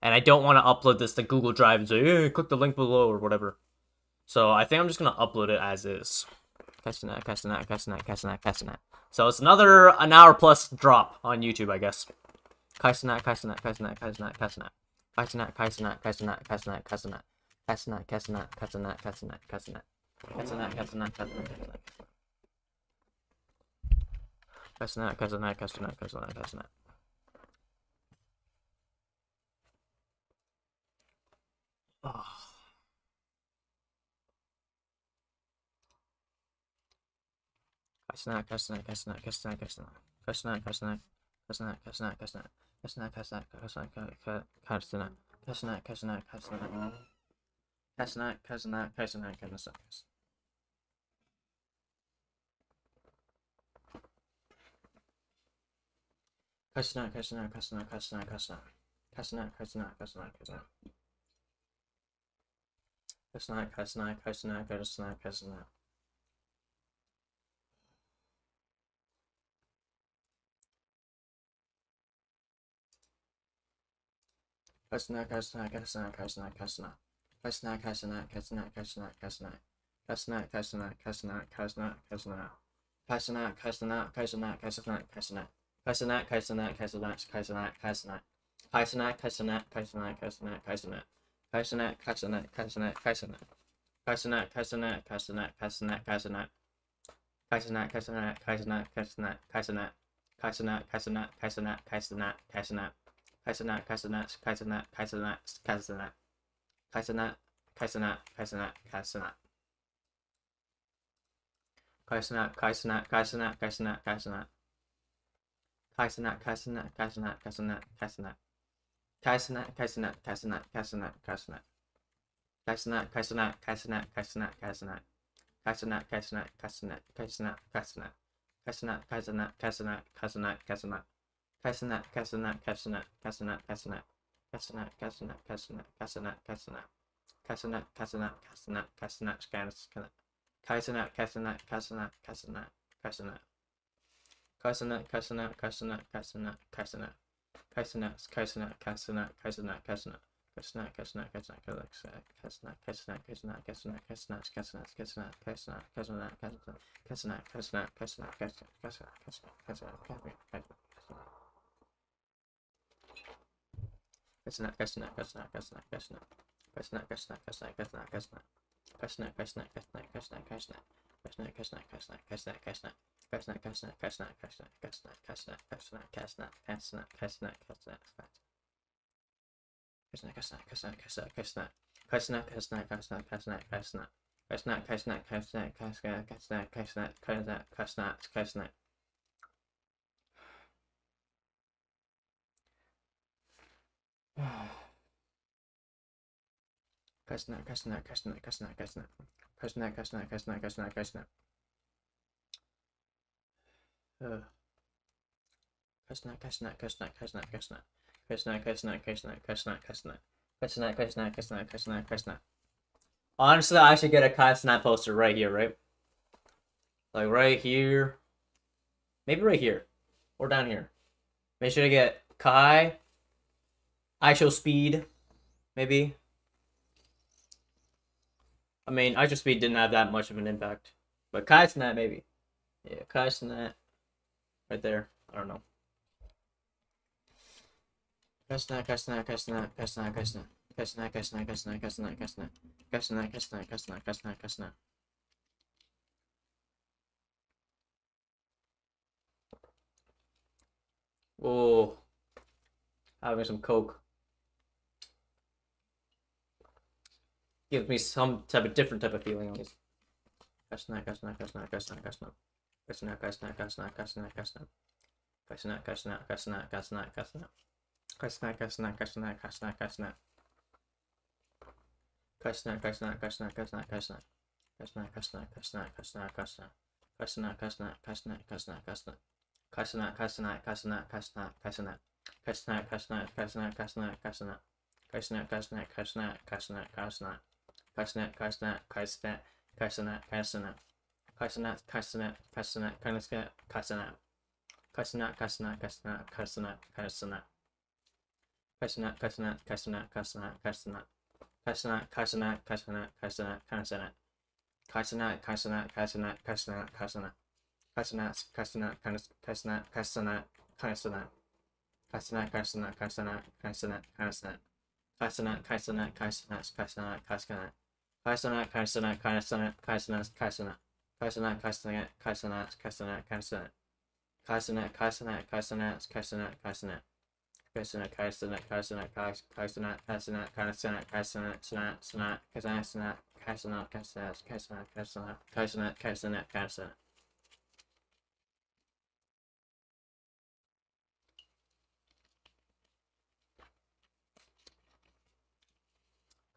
And I don't want to upload this to Google Drive and say, hey, click the link below or whatever. So I think I'm just going to upload it as is. Castanat. So it's another an hour plus drop on YouTube, I guess. Castanat. Honestly, I should get a Castanat poster right here, right? Like right here. Maybe right here. Or down here. Make sure to get Kai. ISO speed. Maybe. I mean, ISO speed didn't have that much of an impact. But Castanat, maybe. Yeah, Castanat. Right there. I don't know. Castanat. Whoa. Having some Coke. Gives me some type of different type of feeling on this. Kasana, kasana, kasana, kasana, kasana. Kasana, kasana, kasana, kasana, kasana. Kasana, kasana, kasana, kasana, kasana. Kasana, kasana, kasana, kasana, kasana. Kasana, kasana, kasana, kasana, kasana. Kasana, kasana, kasana, kasana, kasana. Kasana, kasana, kasana, kasana, kasana. Kasana, kasana, kasana, kasana, kasana. Kasana, kasana, kasana, kasana, kasana. Kasana, kasana, kasana, kasana, kasana, kasana, kasana, sana, sana, kasana, sana, kasana, kasana, kasana, kasana, kasana, kasana, kasana.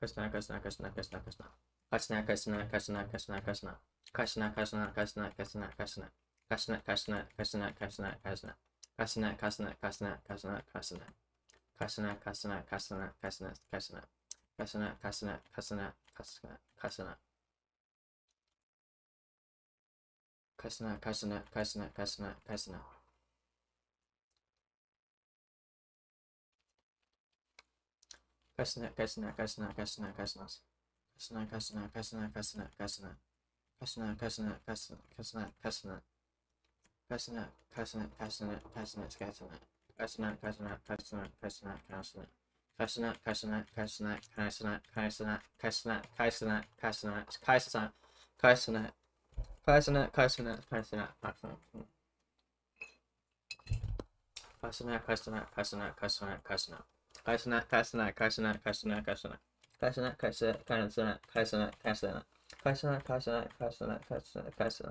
Kasana, kasana, kasana, kasana, kasana. Kasana, kasana, kasana, kasana, kasana. Kasana, kasana, kasana, kasana, kasana. Kasana, kasana, kasana, kasana, kasana. Kasana, kasana, kasana, kasana, kasana. Kasana, kasana, kasana, kasana, kasana. Kasana, kasana, kasana, kasana, kasana. Kasana, kasana, kasana, kasana, kasana. Kasana, kasana, kasana, kasana, kasana. Kasana, kasana, kasana, kasana, kasana. Kasana, kasana, kasana, kasana, kasana. Kasana, kasana, kasana, kasana, kasana. Kasana, kasana, kasana, kasana, kasana. Kasana, kasana, kasana, kasana, kasana, kasana, kasana, kasana, kasana, kasana. Kasana, kasana, kasana, kasana. Kasana, kasana, kasana, kasana, kasana. Kasana, kasana, kasana, kasana, kasana. Kasana, kasana, kasana, kasana, kasana. Kasana, kasana, kasana, kasana, kasana. Kasana, kasana, kasana, kasana, kasana. Kasana, kasana, kasana, kasana, kasana. Kasana, kasana, kasana, kasana,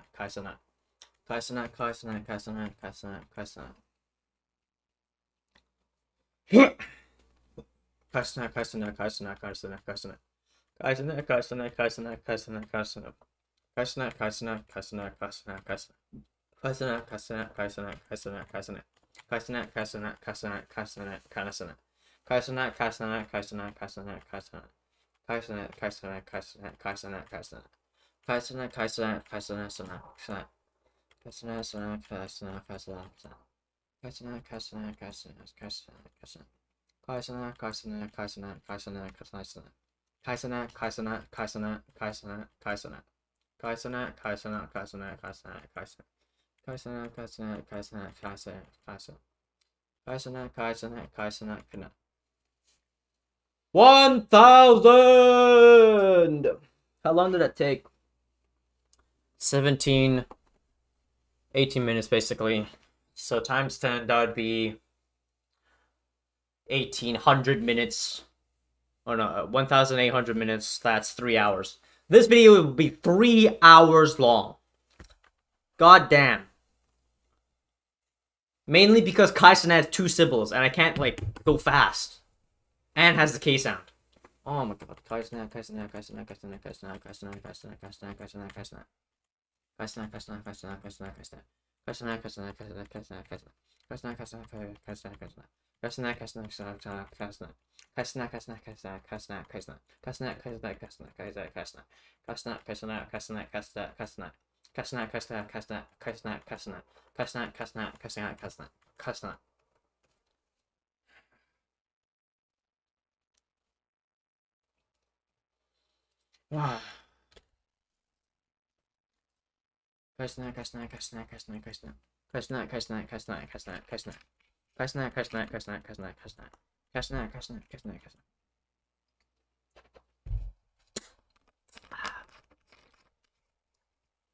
kasana. Kasana, kasana, kasana, kasana, kasana. Kasana, kasana, kasana, kasana, kasana. Kasana, kasana, kasana, kasana, kasana. Kasana, kasana, kasana, kasana, kasana. Kasana, kasana, kasana, kasana, kasana. Kasana, kasana, kasana, kasana, kasana. Kasana, kasana, kasana, kasana, kasana. Kasana, kasana, kasana, kasana, kasana. Kasana, kasana, kasana, kasana, kasana. Kasana, kasana, kasana, kasana, kasana. Kasana, kasana, kasana, sana, sana. Kasana, sana, kasana, kasana, sana. Kasana, kasana, kasana, kasana, kasana. Kasana, kasana, kasana, kasana, kasana. Kasana, kasana, kasana, kasana, kasana. Kasana, kasana, kasana, kasana, kasana. Kasana, kasana, kasana, kasana, kasana. Kasana, kasana, kasana, kasana. 1,000! How long did that take? 17, 18 minutes basically. So times 10, that would be 1,800 minutes. Oh no, 1,800 minutes. That's 3 hours. This video will be 3 hours long. God damn. Mainly because Kaisen has 2 syllables and I can't like go fast. And has the K sound. Oh my god. Kaisen, Kaisen, Kaisen, Kaisen, Kaisen, Kaisen, Kaisen, Kaisen, Kaisen, Kaisen. Kasana, kasana, kasana, kasana, kasana. Kasana, kasana, kasana, kasana, kasana. Kasana, kasana, kasana, kasana. Kasana, kasana, kasana, kasana. Kasana, kasana, kasana, kasana, kasana. Kasana, kasana, kasana, kasana, kasana. Kasana, kasana, kasana, kasana, kasana. Kasana, kasana, kasana, kasana, kasana. Kasana, kasana, kasana, kasana. Kasana. Wow. Kasana, kasana, kasana, kasana, kasana. Kasana, kasana, kasana, kasana, kasana. Kasana, kasana, kasana, kasana, kasana. Kasana, kasana, kasana, kasana.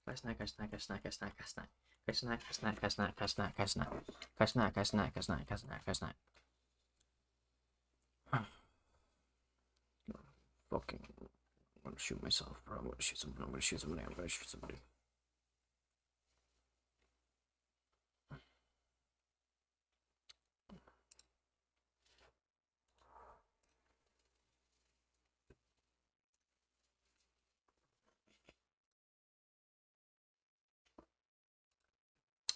Kasana, kasana, kasana, kasana, kasana. Kasana, kasana, kasana, kasana, kasana. Kasana, kasana, kasana, kasana, kasana. Fucking, I'm gonna shoot myself, bro. I'm gonna shoot somebody. I'm gonna shoot somebody. I'm gonna shoot somebody.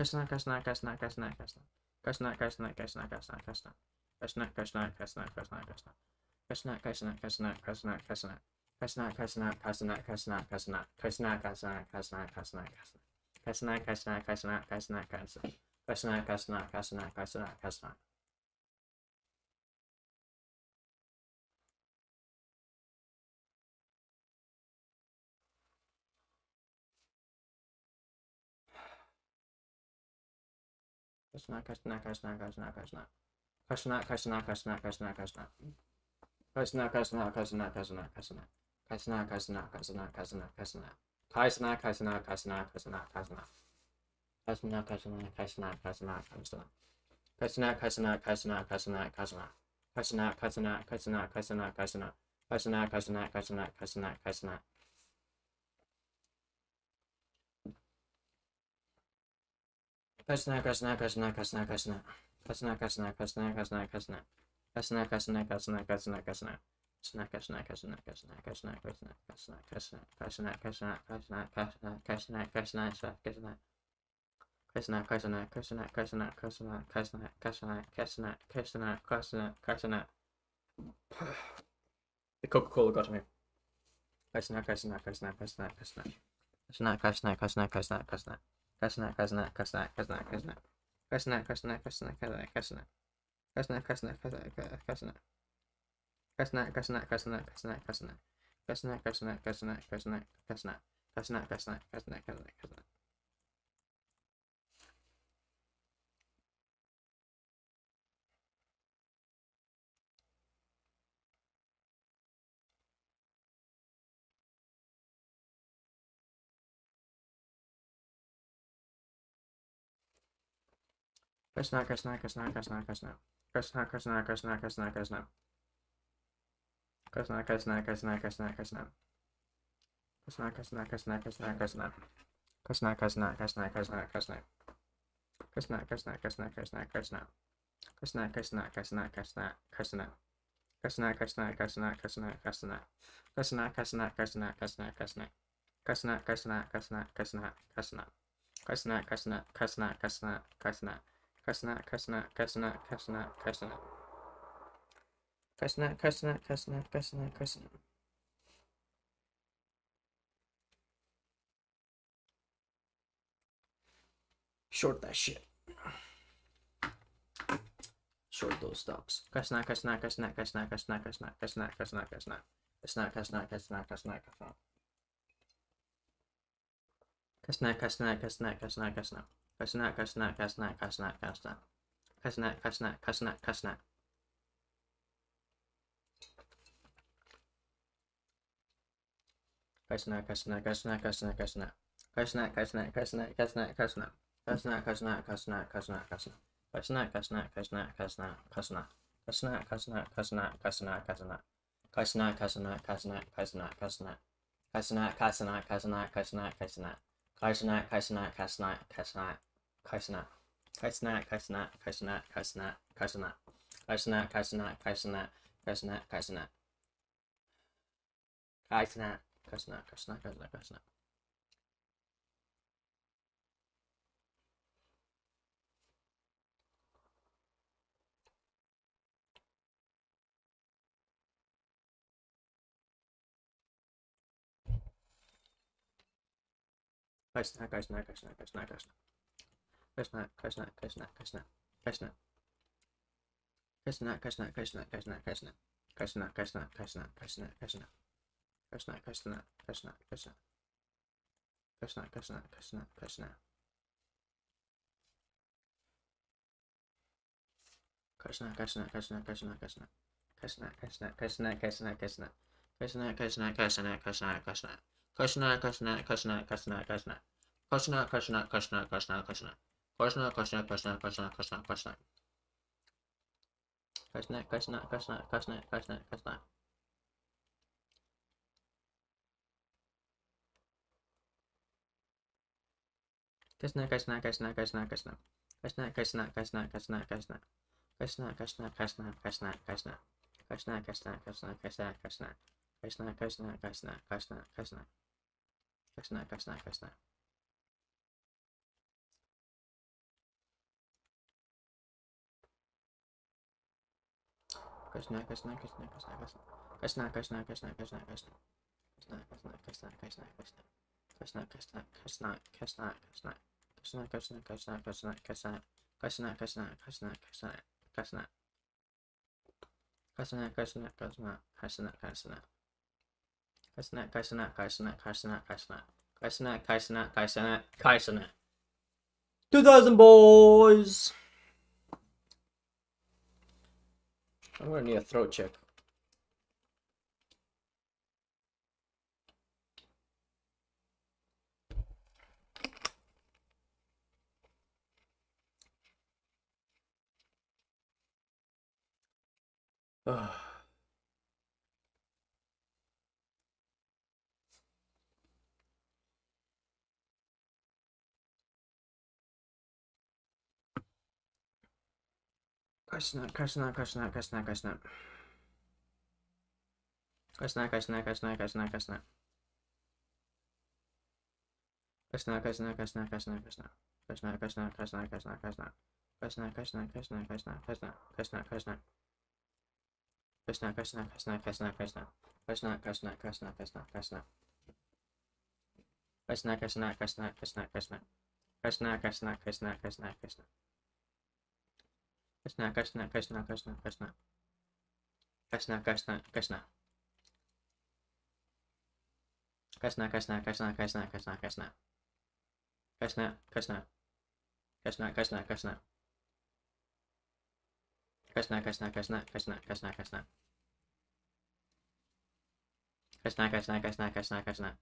Krishna, Krishna, Krishna, Krishna, Krishna. Krishna, Krishna, Krishna, Krishna, Krishna. Krishna, Krishna, Krishna, Krishna, Krishna. Krishna, Krishna, Krishna, Krishna, Krishna. Krishna, Krishna, Krishna, Krishna, Krishna. Krishna, Krishna, Krishna, Krishna, Krishna. Krishna, Krishna, Krishna, Krishna, Krishna. Krishna, Krishna, Krishna, Krishna, Krishna. Krishna, Krishna, Krishna, Krishna, Krishna. Krishna, Krishna, Krishna, Krishna, Krishna. Krishna, Krishna, Krishna, Krishna, Krishna. Krishna, Krishna, Krishna, Krishna, Krishna. Krishna, Krishna, Krishna, Krishna, Krishna. Krishna, Krishna, Krishna, Krishna, Krishna. Krishna, Krishna, Krishna, Krishna, Krishna. Krishna, Krishna, Krishna, Krishna, Krishna. Krishna, Krishna, Krishna, Krishna, Krishna. Krishna, Krishna, Krishna, Krishna, Krishna. Krishna, Krishna, Krishna, Krishna, Krishna. Krishna, Krishna, Krishna, Krishna, Krishna. Krishna, Krishna, Krishna, Krishna, Krishna, Krishna, Krishna, Krishna, Krishna, Krishna, Krishna, Krishna, Krishna, Krishna, Krishna. Krishna, Krishna, Krishna, Krishna, Krishna, Krishna, Krishna, Krishna, Krishna, Krishna, Krishna. The Coca-Cola got me. Krishna, Krishna, Krishna, Krishna, Krishna. Krishna, Krishna, Krishna, Krishna, Krishna. Krishna, Krishna, Krishna, Krishna, Krishna. Krishna, Krishna, Krishna, Krishna, Krishna. Krishna, Krishna, Krishna, Krishna. Krishna, Krishna, Krishna, Krishna, Krishna. Krishna, Krishna, Krishna, Krishna, Krishna. Krishna, Krishna, Krishna, Krishna, Krishna. Krishna, Krishna, Krishna, Krishna, Krishna. Krishna, Krishna, Krishna, Krishna, Krishna. Krishna, Krishna, Krishna, Krishna, Krishna. Krishna, Krishna, Krishna, Krishna, Krishna. Krishna, Krishna, Krishna, Krishna, Krishna. Krishna, Krishna, Krishna, Krishna, Krishna. Krishna, Krishna, Krishna, Krishna, Krishna. Krishna, Krishna, Krishna, Krishna, Krishna. Krishna, Krishna, Krishna, Krishna, Krishna. Krishna, Krishna, Krishna, Krishna, Krishna. Krishna, Krishna, Krishna, Krishna, Krishna. Krishna, Krishna, Krishna, Krishna, Krishna. Krishna, Krishna, Krishna, Krishna, Krishna. Short that shit. Short those stocks. Krishna, Krishna, Krishna, Krishna, Krishna, Krishna, Krishna, Krishna, Krishna. Krishna, Krishna, Krishna, Krishna, Krishna. Krishna, Krishna, Krishna, Krishna, Krishna. Krishna, Krishna, Krishna, Krishna, Krishna. Krishna, Krishna, Krishna, Krishna. Krishna, Krishna, Krishna, Krishna, Krishna. Krishna, Krishna, Krishna, Krishna, Krishna. Krishna, Krishna, Krishna, Krishna, Krishna. Krishna, Krishna, Krishna, Krishna, Krishna. Krishna, Krishna, Krishna, Krishna, Krishna. Krishna, Krishna, Krishna, Krishna, Krishna. Krishna, Krishna, Krishna, Krishna, Krishna. Krishna, Krishna, Krishna, Krishna, Krishna. Krishna, Krishna, Krishna, Krishna, Krishna. Krishna, Krishna, Krishna, Krishna, Krishna. Krishna, Krishna, Krishna, Krishna, Krishna. Krishna, Krishna, Krishna, Krishna, Krishna. Krishna, Krishna, Krishna, Krishna, Krishna. Krishna, Krishna, Krishna, Krishna, Krishna. Krishna, Krishna, Krishna, Krishna, Krishna. Krishna, Krishna, Krishna, Krishna. Krishna, Krishna, Krishna, Krishna. Krishna, Krishna, Krishna, Krishna, Krishna. Krishna, Krishna, Krishna, Krishna, Krishna. Krishna, Krishna, Krishna, Krishna, Krishna. Krishna, Krishna, Krishna, Krishna, Krishna. Krishna, Krishna, Krishna, Krishna, Krishna. Krishna, Krishna, Krishna, Krishna, Krishna, Krishna. Krishna, Krishna, Krishna, Krishna, Krishna, Krishna. Krishna, Krishna, Krishna, Krishna, Krishna. Krishna, Krishna, Krishna, Krishna, Krishna. Krishna, Krishna, Krishna, Krishna, Krishna. Krishna, Krishna, Krishna, Krishna, Krishna. Krishna, Krishna, Krishna, Krishna, Krishna. Krishna, Krishna, Krishna. Krishna, Krishna, Krishna, Krishna, Krishna. Krishna, Krishna, Krishna, Krishna, Krishna. Krishna, Krishna, Krishna, Krishna, Krishna. Krishna, Krishna, Krishna, Krishna, Krishna. Krishna, Krishna, Krishna, Krishna, Krishna. Krishna, Krishna, Krishna, Krishna, Krishna. Krishna, Krishna, Krishna, Krishna, Krishna. Krishna, Krishna, Krishna, Krishna, Krishna. Krishna, Krishna, Krishna, Krishna. 2000 boys! I'm gonna need a throat check. Ugh. Krishna, Krishna, Krishna, Krishna, Krishna. Krishna, Krishna, Krishna, Krishna, Krishna. Krishna, Krishna, Krishna, Krishna, Krishna. Krishna, Krishna, Krishna, Krishna, Krishna. Krishna, Krishna, Krishna, Krishna, Krishna. Krishna, Krishna. Krishna, Krishna, Krishna, Krishna, Krishna. Krishna, Krishna, Krishna, Krishna, Krishna. Krishna, Krishna, Krishna, Krishna, Krishna. Krishna, Krishna, Krishna, Krishna, Krishna. Krishna, Krishna, Krishna, Krishna, Krishna. Krishna, Krishna, Krishna. Krishna, Krishna, Krishna, Krishna, Krishna, Krishna. Krishna, Krishna. Krishna, Krishna, Krishna. Krishna, Krishna, Krishna, Krishna, Krishna, Krishna. Krishna, Krishna, Krishna, Krishna, Krishna.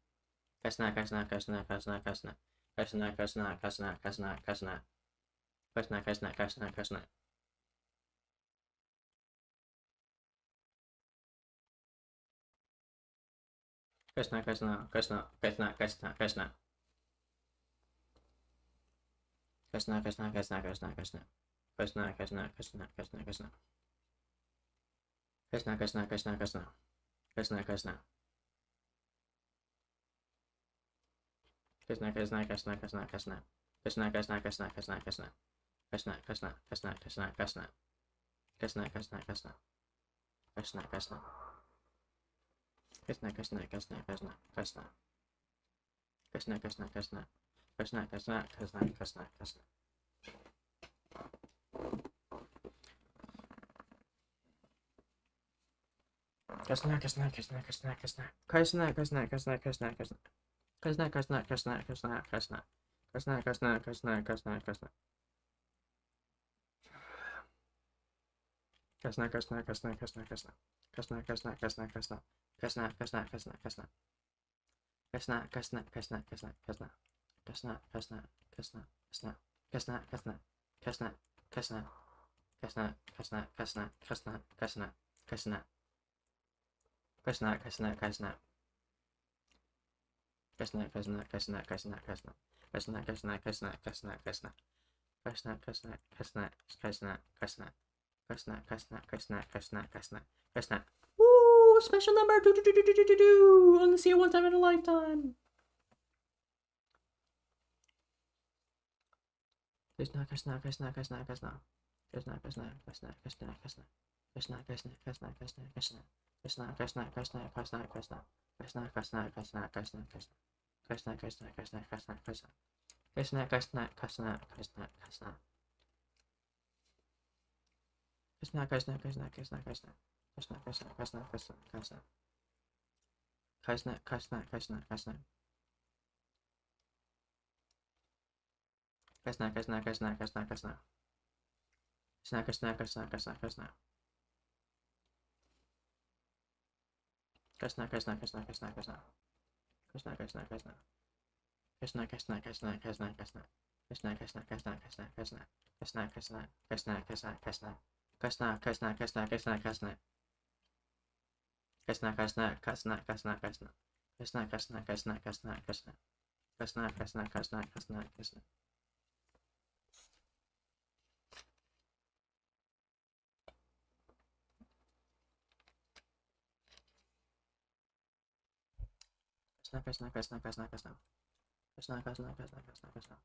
Krishna, Krishna, Krishna, Krishna, Krishna. Krishna, Krishna, Krishna, Krishna, Krishna. Krishna, Krishna, Krishna, Krishna. Krishna, Krishna, Krishna, Krishna, Krishna, Krishna. Krishna, Krishna, Krishna, Krishna, Krishna. Krishna, Krishna, Krishna, Krishna, Krishna. Krishna, Krishna, Krishna, Krishna. Krishna, Krishna. Krishna, Krishna, Krishna, Krishna, Krishna. Krishna, Krishna, Krishna, Krishna, Krishna. Krishna, Krishna, Krishna, Krishna, Krishna. Krishna, Krishna, Krishna. Krishna, Krishna. Krishna, Krishna, Krishna, Krishna, Krishna. Krishna, Krishna, Krishna. Krishna, Krishna, Krishna, Krishna, Krishna. Krishna, Krishna, Krishna, Krishna, Krishna. Krishna, Krishna, Krishna, Krishna, Krishna. Krishna, Krishna, Krishna, Krishna, Krishna. Krishna, Krishna, Krishna, Krishna, Krishna. Krishna, Krishna, Krishna, Krishna, Krishna. Krishna, Krishna, Krishna, Krishna. Krishna, Krishna, Krishna, Krishna. Krishna, Krishna, Krishna, Krishna, Krishna. Krishna, Krishna, Krishna, Krishna. Krishna, Krishna, Krishna, Krishna. Krishna, Krishna, Krishna, Krishna, Krishna, Krishna. Krishna, Krishna, Krishna. Krishna, Krishna, Krishna, Krishna, Krishna. Krishna, Krishna, Krishna, Krishna, Krishna. Krishna, Krishna, Krishna, Krishna, Krishna. Krishna, Krishna, Krishna, Krishna, Krishna, Krishna. Woo! Special number! Do do do do do do do! Only see it one time in a lifetime. Krishna, Krishna, Krishna, Krishna, Krishna. Krishna, Krishna, Krishna, Krishna, Krishna. Krishna, Krishna, Krishna, Krishna, Krishna. Krishna, Krishna, Krishna, Krishna, Krishna. Krishna, Krishna, Krishna, Krishna, Krishna. Krishna, Krishna, Krishna, Krishna, Krishna. Krishna, Krishna, Krishna, Krishna, Krishna. Krishna, Krishna, Krishna, Krishna, Krishna. Krishna, Krishna, Krishna, Krishna, Krishna. Krishna, Krishna, Krishna, Krishna. Krishna, Krishna, Krishna, Krishna, Krishna. Krishna, Krishna, Krishna, Krishna, Krishna. Krishna, Krishna, Krishna, Krishna, Krishna. Krishna, Krishna, Krishna. Krishna, Krishna, Krishna, Krishna, Krishna. Krishna, Krishna, Krishna, Krishna, Krishna. Krishna, Krishna, Krishna, Krishna, Krishna. Krishna, Krishna, Krishna, Krishna, Krishna. Krishna, Krishna, Krishna, Krishna, Krishna. Krishna, Krishna, Krishna, Krishna, Krishna. Krishna, Krishna, Krishna, Krishna, Krishna. Krishna, Krishna, Krishna, Krishna, Krishna. Krishna, Krishna, Krishna, Krishna, Krishna.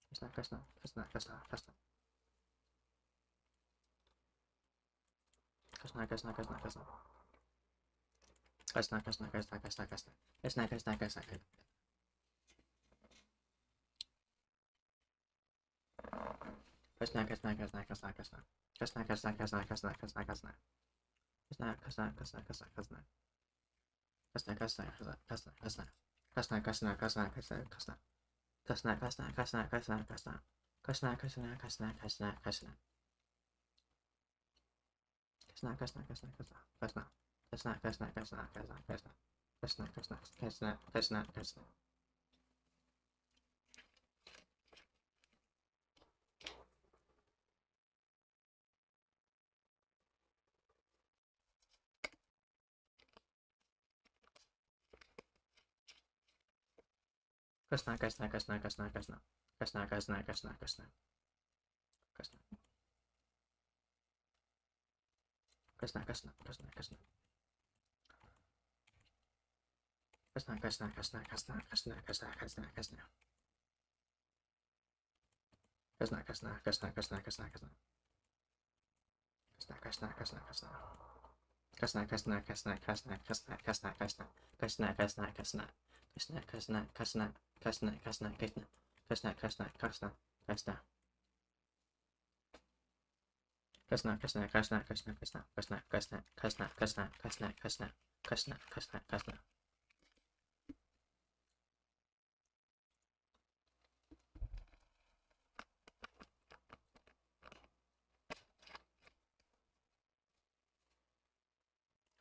Krishna, Krishna, Krishna, Krishna, Krishna. Krishna, Krishna, Krishna, Krishna. Krishna, Krishna, Krishna, Krishna, Krishna. Krishna, Krishna, Krishna, Krishna. Krishna, Krishna, Krishna, Krishna, Krishna. Krishna, Krishna, Krishna, Krishna, Krishna, Krishna. Krishna, Krishna, Krishna, Krishna, Krishna. Krishna, Krishna, Krishna, Krishna, Krishna. Krishna, Krishna, Krishna, Krishna, Krishna. Krishna, Krishna, Krishna, Krishna, Krishna. Krishna, Krishna, Krishna, Krishna, Krishna. Krishna, Krishna, Krishna, Krishna, Krishna. Krishna, Krishna, Krishna, Krishna, Krishna. Krishna, Krishna, Krishna, Krishna, Krishna. Krishna, Krishna, Krishna, Krishna, Krishna. Krishna, Krishna, Krishna, Krishna. Krishna. Krishna, Krishna, Krishna, Krishna. Krishna, Krishna, Krishna, Krishna, Krishna, Krishna, Krishna, Krishna. Krishna, Krishna, Krishna, Krishna, Krishna, Krishna. Krishna, Krishna, Krishna, Krishna. Krishna, Krishna, Krishna, Krishna, Krishna, Krishna, Krishna. Krishna, Krishna, Krishna. Krishna, Krishna, Krishna, Krishna, Krishna, Krishna. Krishna, Krishna, Krishna, Krishna. Krishna, Krishna, Krishna, Krishna, Krishna, Krishna, Krishna, Krishna, Krishna, Krishna, Krishna, Krishna, Krishna, Krishna.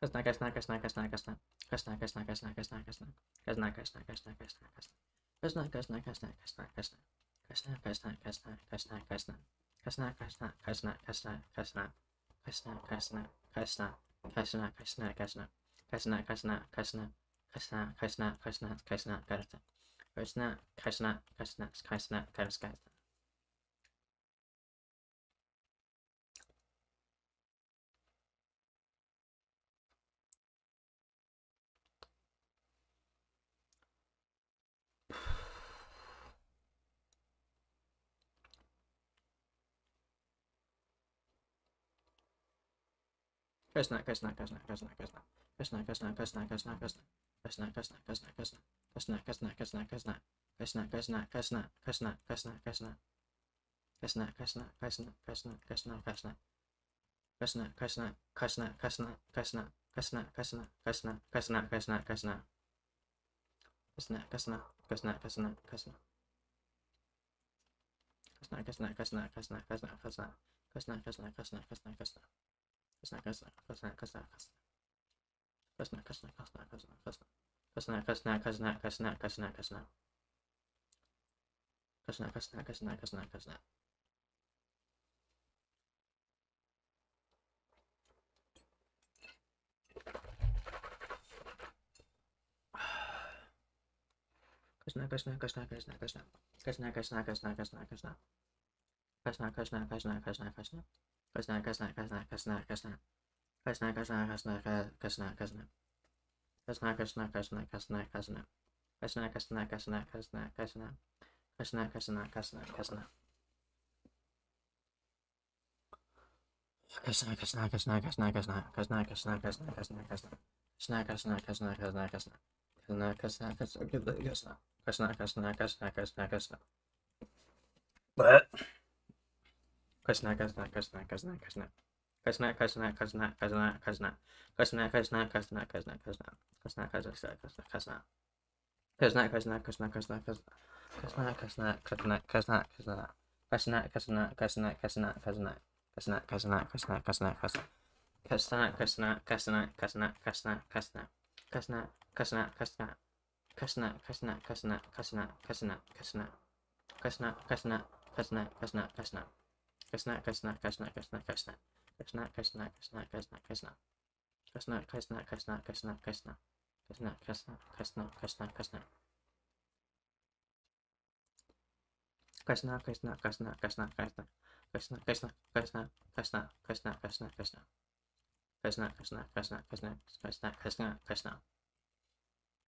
Krishna, Krishna, Krishna, Krishna, Krishna. Krishna, Krishna, Krishna, Krishna, Krishna. Krishna, Krishna, Krishna, Krishna, Krishna. Krishna, Krishna, Krishna, Krishna, Krishna. Krishna, Krishna, Krishna, Krishna, Krishna. Krishna, Krishna, Krishna, Krishna, Krishna. Krishna, Krishna, Krishna, Krishna, Krishna, Krishna. Krishna, Krishna, Krishna, Krishna, Krishna, Krishna, Krishna, Krishna. Krishna, Krishna, Krishna, Krishna, Krishna. Krishna, Krishna, Krishna, Krishna, Krishna. Krishna, Krishna, Krishna, Krishna, Krishna. Krishna, Krishna, Krishna, Krishna. Krishna, Krishna, Krishna, Krishna. Krishna, Krishna, Krishna, Krishna, Krishna, Krishna. Krishna, Krishna, Krishna, Krishna, Krishna, Krishna. Krishna, Krishna, Krishna, Krishna, Krishna. Krishna, Krishna, Krishna, Krishna, Krishna, Krishna. Krishna, Krishna, Krishna, Krishna, Krishna. Krishna, Krishna, Krishna, Krishna, Krishna, Krishna. Krishna, Krishna, Krishna, Krishna, Krishna. Krishna, Krishna, Krishna, Krishna, Krishna. Krishna, Krishna, Krishna, Krishna, Krishna. Krishna, Krishna, Krishna, Krishna, Krishna, Krishna. Krishna, Krishna, Krishna, Krishna, Krishna. Krishna, Krishna, Krishna, Krishna, Krishna. Krishna, Krishna, Krishna, Krishna, Krishna. Krishna, Krishna, Krishna, Krishna, Krishna. Krishna, Krishna, Krishna, Krishna, Krishna. Krishna, Krishna, Krishna, Krishna, Krishna. Krishna, Krishna, Krishna, Krishna, Krishna. Krishna, Krishna, Krishna, Krishna, Krishna. Krishna, Krishna, Krishna, Krishna. Krishna, Krishna, Krishna, Krishna, Krishna. Krishna, Krishna, Krishna, Krishna, Krishna. Krishna, Krishna, Krishna, Krishna, Krishna. Krishna, Krishna, Krishna, Krishna. Krishna, Krishna, Krishna, Krishna, Krishna. But Krishna, Krishna, Krishna, Krishna, Krishna. Krishna, Krishna, Krishna, Krishna, Krishna. Krishna, Krishna, Krishna, Krishna, Krishna. Krishna, Krishna, Krishna, Krishna. Krishna, Krishna, Krishna, Krishna, Krishna. Krishna, Krishna, Krishna, Krishna, Krishna. Krishna, Krishna, Krishna, Krishna, Krishna. Krishna, Krishna, Krishna, Krishna, Krishna. Krishna, Krishna, Krishna, Krishna, Krishna, Krishna. Krishna, Krishna, Krishna. Krishna, Krishna, Krishna, Krishna, Krishna, Krishna. Krishna, Krishna, Krishna, Krishna, Krishna. Krishna, Krishna, Krishna, Krishna, Krishna. Krishna, Krishna, Krishna, Krishna, Krishna. Krishna, Krishna, Krishna, Krishna, Krishna. Krishna, Krishna, Krishna, Krishna, Krishna. Krishna, Krishna, Krishna, Krishna, Krishna. Krishna, Krishna, Krishna, Krishna, Krishna, Krishna, Krishna. Krishna, Krishna, Krishna, Krishna, Krishna, Krishna, Krishna.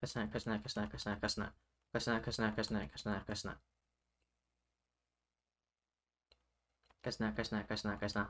Krishna, Krishna, Krishna, Krishna, Krishna. Krishna, Krishna, Krishna, Krishna, Krishna. Krishna, Krishna, Krishna, Krishna.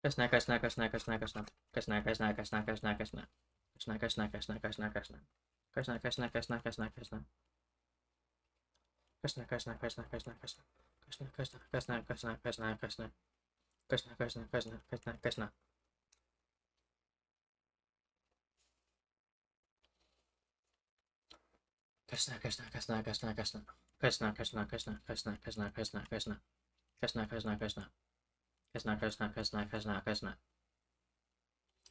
Kasna, kasna, kasna, kasna, kasna. Kasna, kasna, kasna, kasna, kasna. Kasna, kasna, kasna, kasna, kasna. Kasna, kasna, kasna, kasna, kasna. Kasna, kasna, kasna, kasna, kasna. Kasna, kasna, kasna, kasna, kasna, kasna. Kasna, kasna, kasna, kasna, kasna. Kasna, kasna, kasna, kasna, kasna. Kasna, kasna, kasna, kasna, kasna, kasna, kasna. Kasna, kasna, kasna. Kasna, kasna, kasna, kasna, kasna.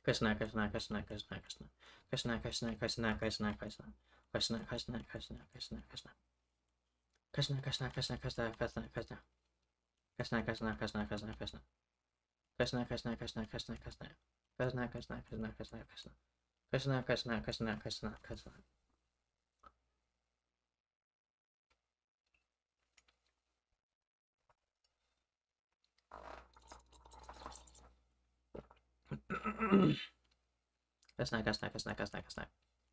Kasna, kasna, kasna, kasna, kasna. Kasna, kasna, kasna, kasna, kasna. Kasna, kasna, kasna, kasna, kasna. Kasna, kasna, kasna, kasna, kasna, kasna. Kasna, kasna, kasna, kasna, kasna. Kasna, kasna, kasna, kasna, kasna. Kasna, kasna, kasna, kasna, kasna. Kasna, kasna, kasna, kasna, kasna. Kasna, kasna, kasna, kasna, kasna. Kasna, kasna, kasna, kasna, kasna, kasna. Kasna, kasna, kasna, kasna, kasna.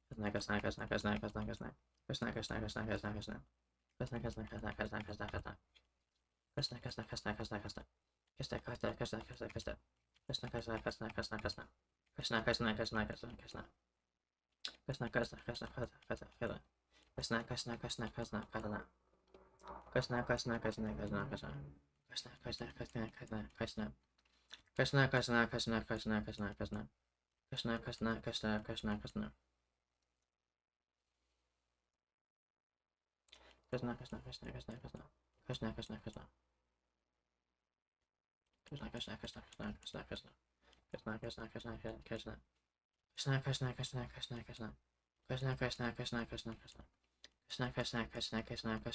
Kasna, kasna, kasna, kasna, kasna, kasna. Kasna, kasna, kasna, kasna, kasna. Kasna, kasna, kasna, kasna, kasna. Kasna, kasna, kasna, kasna, kasna. Kasna, kasna, kasna, kasna, kasna. Kasna, kasna, kasna, kasna, kasna, kasna. Kasna, kasna, kasna, kasna, kasna. Kasna, kasna, kasna, kasna, kasna. Kasna, kasna, kasna, kasna, kasna. Kasna, kasna, kasna, kasna, kasna, kasna. Kasna, kasna, kasna, kasna, kasna. Kasna, kasna, kasna, kasna, kasna. Kasna, kasna, kasna. Kasna, kasna, kasna, kasna, kasna, kasna. Kasna, kasna, kasna, kasna. Kasna, kasna, kasna, kasna, kasna. Kasna, kasna, kasna, kasna, kasna. Kasna, kasna, kasna, kasna, kasna. Kasna, kasna, kasna, kasna, kasna.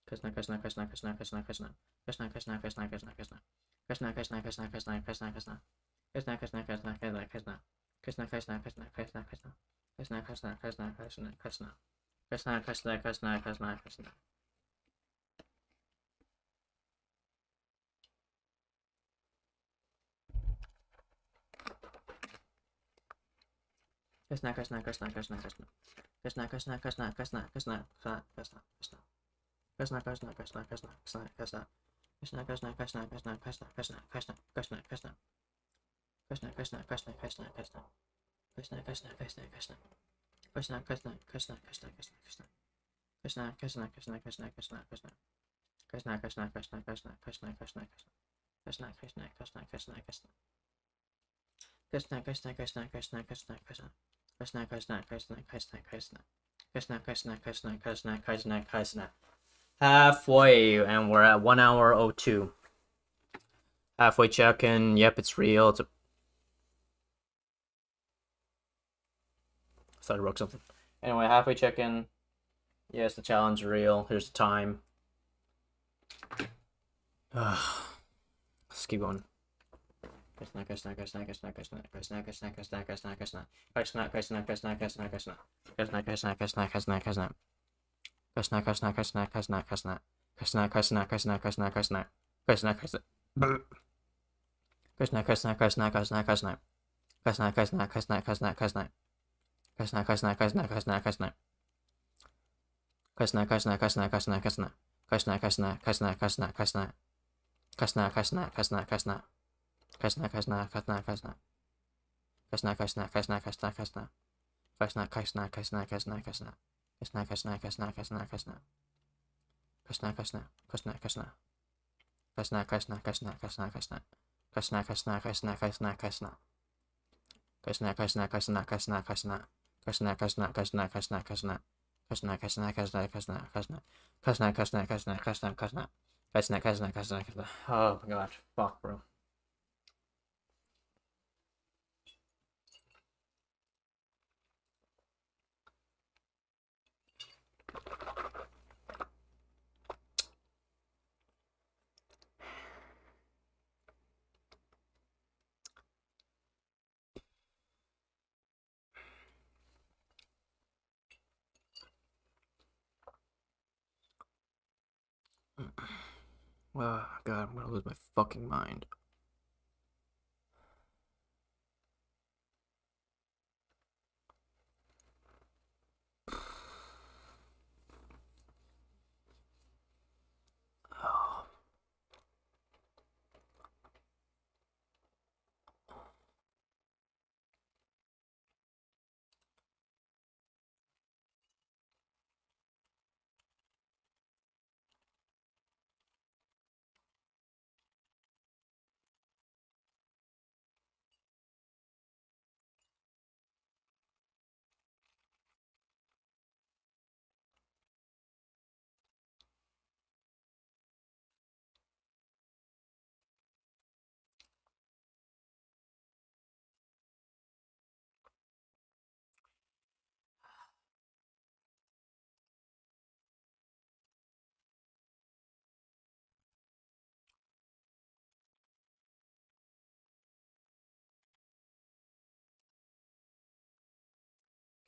Kasna, kasna, kasna, kasna, kasna, kasna. Kasna, kasna, kasna, kasna, kasna, kasna. Kasna, kasna, kasna, kasna, kasna. Kasna, kasna, kasna, kasna, kasna, kasna. Kasna, kasna, kasna, kasna, kasna. Kasna, kasna, kasna, kasna, kasna. Kasna, kasna, kasna, kasna, kasna. Kasna, kasna, kasna, kasna, kasna. Kasna, kasna, kasna, kasna, kasna. Kasna, kasna, kasna, kasna, kasna, kasna, kasna, kasna. Kasna, kasna, kasna, kasna, kasna, kasna. Kasna, kasna, kasna, kasna, kasna, kasna, kasna, kasna, kasna. Kasna, kasna, kasna, kasna, kasna. Kasna, kasna, kasna, kasna. Kasna, kasna, kasna, kasna, kasna, kasna. Kasna, kasna, kasna, kasna, kasna, kasna. Kasna, kasna, kasna, kasna, kasna, kasna, kasna. Kasna, kasna, kasna, kasna, kasna. Kasna, kasna, kasna, kasna, kasna, kasna. Kasna, kasna, kasna, kasna, kasna. Kasna, kasna, kasna, kasna, kasna, kasna. Halfway, and we're at 1 hour 02. Halfway check-in. Yep, it's real. It's a. I thought I wrote something. Anyway, halfway check-in. Yes, the challenge is real. Here's the time. Let's keep going. Kasna, kasna, kasna, kasna, kasna, kasna, kasna, kasna, kasna, kasna. Kasna, kasna, kasna, kasna, kasna. Kasna, kasna, kasna, kasna, kasna. Kasna, kasna, kasna, kasna, kasna. Kasna, kasna, kasna, kasna, kasna. Kasna, kasna. Kasna, kasna, kasna, kasna, kasna. Kasna, kasna, kasna, kasna, kasna. Kasna, kasna, kasna, kasna, kasna. Kasna, kasna, kasna, kasna, kasna. Kasna, kasna, kasna, kasna, kasna. Kasna, kasna, kasna, kasna. Kasna, kasna, kasna, kasna. Kasna, kasna, kasna, kasna, kasna. Kasna, kasna, kasna, kasna, kasna. Kasna, kasna, kasna, kasna, kasna. Kasna, kasna, kasna, kasna. Kasna, kasna, kasna, kasna, kasna. Kasna, kasna, kasna, kasna, kasna. Kasna, kasna, kasna, kasna, kasna. Kasna, kasna, kasna, kasna, kasna. Kasna, kasna, kasna, kasna, kasna. Kasna, kasna, kasna, kasna, kasna. Kasna, kasna, kasna, kasna. Oh my god. Fuck, bro. Oh god, I'm gonna lose my fucking mind.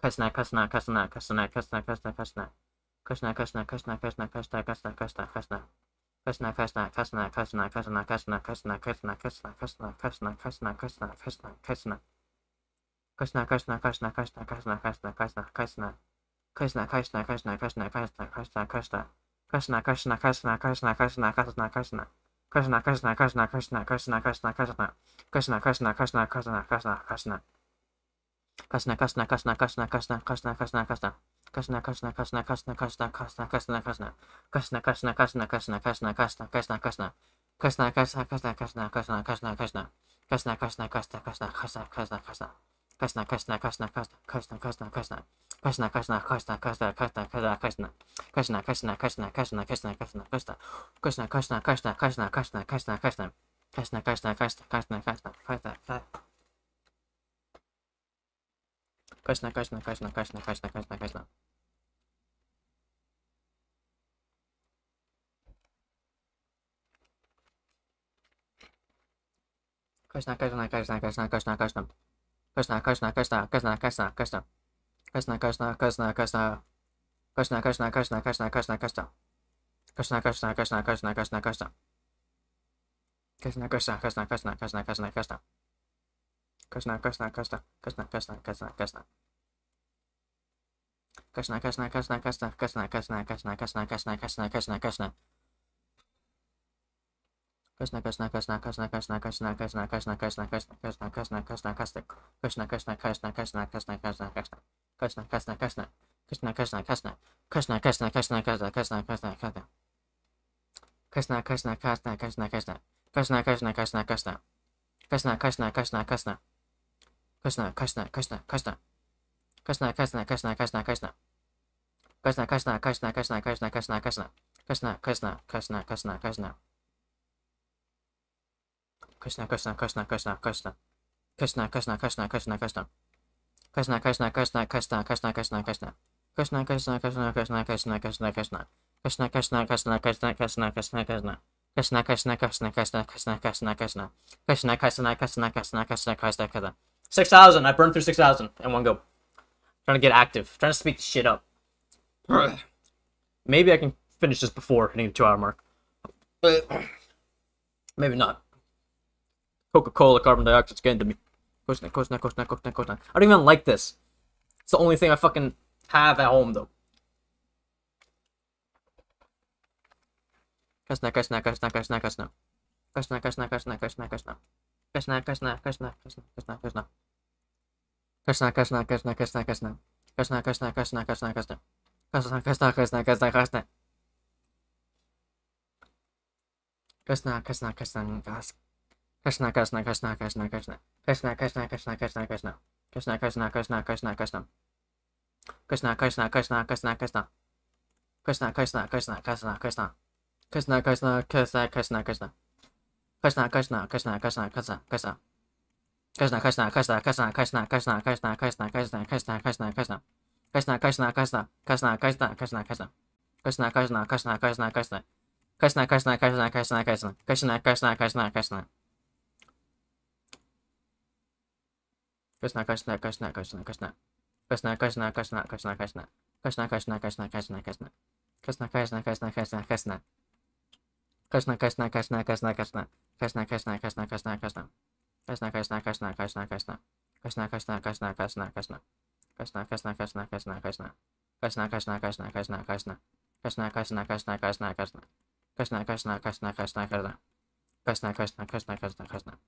Krishna, Krishna, Krishna, Krishna, Krishna, Krishna, Krishna. Krishna, Krishna, Krishna, Krishna, Krishna, Krishna, Krishna, Krishna. Krishna, Krishna, Krishna, Krishna, Krishna, Krishna, Krishna, Krishna, Krishna, Krishna, Krishna, Krishna, Krishna, Krishna, Krishna. Krishna, Krishna, Krishna, Krishna, Krishna, Krishna, Krishna, Krishna. Krishna, Krishna, Krishna, Krishna, Krishna, Krishna, Krishna. Krishna, Krishna, Krishna, Krishna, Krishna, Krishna, Krishna. Krishna, Krishna, Krishna, Krishna, Krishna, Krishna, Krishna. Krishna, Krishna, Krishna, Krishna, Krishna, Krishna. Krishna, Krishna, Krishna, Krishna, Krishna, Krishna, Krishna, Krishna. Krishna, Krishna, Krishna, Krishna, Krishna, Krishna, Krishna, Krishna. Krishna, Krishna, Krishna, Krishna, Krishna, Krishna, Krishna, Krishna. Krishna, Krishna, Krishna, Krishna, Krishna, Krishna, Krishna. Krishna, Krishna, Krishna, Krishna, Krishna, Krishna, Krishna. Krishna, Krishna, Krishna, Krishna, Krishna, Krishna. Krishna, Krishna, Krishna, Krishna, Krishna, Krishna, Krishna. Krishna, Krishna, Krishna, Krishna, Krishna, Krishna, Krishna. Krishna, Krishna, Krishna, Krishna, Krishna, Krishna, Krishna. Krishna, Krishna, Krishna, Krishna, Krishna, Krishna. Krishna, Krishna, Krishna, Krishna, Krishna, Krishna, Krishna. Krishna, Krishna, Krishna, Krishna, Krishna, Krishna. Krishna, Krishna, Krishna, Krishna, Krishna, Krishna. Krishna, Krishna, Krishna, Krishna. Krishna, Krishna, Krishna, Krishna, Krishna, Krishna. Krishna, Krishna, Krishna, Krishna, Krishna, Krishna. Krishna, Krishna, Krishna, Krishna, Krishna, Krishna, Krishna. Krishna, Krishna, Krishna, Krishna, Krishna, Krishna, Krishna. Krishna, Krishna, Krishna, Krishna, Krishna, Krishna, Krishna, Krishna, Krishna, Krishna, Krishna, Krishna. Krishna, Krishna, Krishna, Krishna, Krishna, Krishna, Krishna, Krishna, Krishna, Krishna, Krishna, Krishna, Krishna, Krishna. Krishna, Krishna, Krishna, Krishna, Krishna, Krishna, Krishna. Krishna, Krishna, Krishna. Krishna, Krishna, Krishna. Krishna, Krishna, Krishna, Krishna, Krishna, Krishna, Krishna. Krishna, Krishna, Krishna, Krishna, Krishna. Krishna, Krishna, Krishna, Krishna. Krishna, Krishna, Krishna, Krishna. Krishna, Krishna, Krishna, Krishna. Krishna, Krishna, Krishna, Krishna, Krishna. Krishna, Krishna, Krishna, Krishna, Krishna, Krishna, Krishna. Krishna, Krishna, Krishna, Krishna, Krishna. Krishna, Krishna, Krishna, Krishna, Krishna. Krishna, Krishna, Krishna, Krishna, Krishna. Krishna, Krishna, Krishna, Krishna, Krishna, Krishna, Krishna. Krishna, Krishna, Krishna, Krishna, Krishna, Krishna, Krishna. Krishna, Krishna, Krishna, Krishna, Krishna, Krishna, Krishna. Krishna, Krishna, Krishna, Krishna, Krishna, Krishna, Krishna. Krishna, Krishna, Krishna, Krishna, Krishna, Krishna, Krishna. 6,000. I burned through 6,000 in one go. Trying to get active. Trying to speak the shit up. Maybe I can finish this before hitting the 2-hour mark. Maybe not. Coca-Cola, carbon dioxide's getting to me. I don't even like this. It's the only thing I fucking have at home, though. Krishna, Krishna, Krishna, Krishna, Krishna. Krishna, Krishna, Krishna, Krishna, Krishna. Krishna, Krishna, Krishna, Krishna, Krishna, Krishna. Krishna, Krishna, Krishna, Krishna, Krishna. Krishna, Krishna, Krishna, Krishna, Krishna. Krishna, Krishna, Krishna, Krishna, Krishna. Krishna, Krishna, Krishna, Krishna, Krishna, Krishna, Krishna, Krishna. Krishna, Krishna, Krishna, Krishna, Krishna. Krishna, Krishna, Krishna, Krishna, Krishna. Krishna, Krishna, Krishna, Krishna, Krishna. Krishna, Krishna, Krishna, Krishna, Krishna. Krishna, Krishna, Krishna, Krishna, Krishna. Krishna, Krishna, Krishna, Krishna, Krishna, Krishna. Krishna, Krishna, Krishna, Krishna, Krishna, Krishna, Krishna, Krishna, Krishna, Krishna, Krishna, Krishna. Krishna, Krishna, Krishna, Krishna, Krishna, Krishna, Krishna. Krishna, Krishna, Krishna, Krishna, Krishna. Krishna, Krishna, Krishna, Krishna, Krishna. Krishna, Krishna, Krishna, Krishna. Krishna, Krishna, Krishna, Krishna, Krishna. Krishna, Krishna, Krishna, Krishna, Krishna. Krishna, Krishna, Krishna, Krishna, Krishna. Krishna, Krishna, Krishna, Krishna, Krishna. Krishna, Krishna, Krishna, Krishna, Krishna. Krishna, Krishna, Krishna, Krishna, Krishna. Krishna, Krishna, Krishna, Krishna, Krishna. Krishna, Krishna, Krishna, Krishna, Krishna. Krishna, Krishna, Krishna, Krishna, Krishna. Krishna, Krishna, Krishna, Krishna, Krishna. Krishna, Krishna, Krishna, Krishna, Krishna. Krishna, Krishna, Krishna, Krishna, Krishna. Krishna, Krishna, Krishna, Krishna, Krishna. Krishna, Krishna, Krishna, Krishna, Krishna.